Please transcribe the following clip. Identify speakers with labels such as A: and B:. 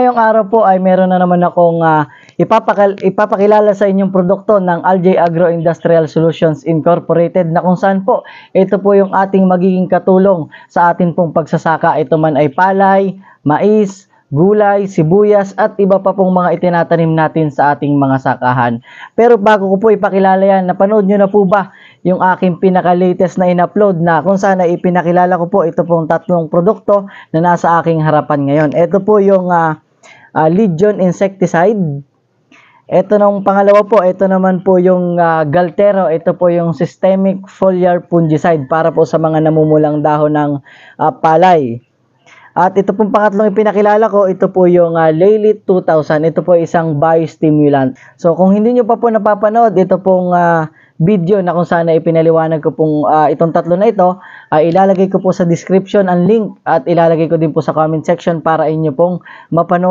A: Ngayong araw po ay meron na naman akong ipapakilala sa inyong produkto ng Aljay Agro-Industrial Solutions Incorporated na kung saan po ito po yung ating magiging katulong sa atin pong pagsasaka. Ito man ay palay, mais, gulay, sibuyas at iba pa pong mga itinatanim natin sa ating mga sakahan. Pero bago ko po ipakilala yan, napanood nyo na po ba yung aking pinaka-latest na in-upload na kung saan ay ipinakilala ko po ito pong tatlong produkto na nasa aking harapan ngayon. Ito po yung Legion insecticide. Ito nung pangalawa po, ito naman po yung Galtero. Ito po yung systemic foliar fungicide para po sa mga namumulang dahon ng palay. At ito pong pangatlong ipinakilala ko, ito po yung Laylit 2000. Ito po isang biostimulant. So kung hindi nyo pa po napapanood, ito pong video na kung saan ay ipinaliwanag ko pong itong tatlo na ito, ilalagay ko po sa description ang link at ilalagay ko din po sa comment section para inyo pong mapanood.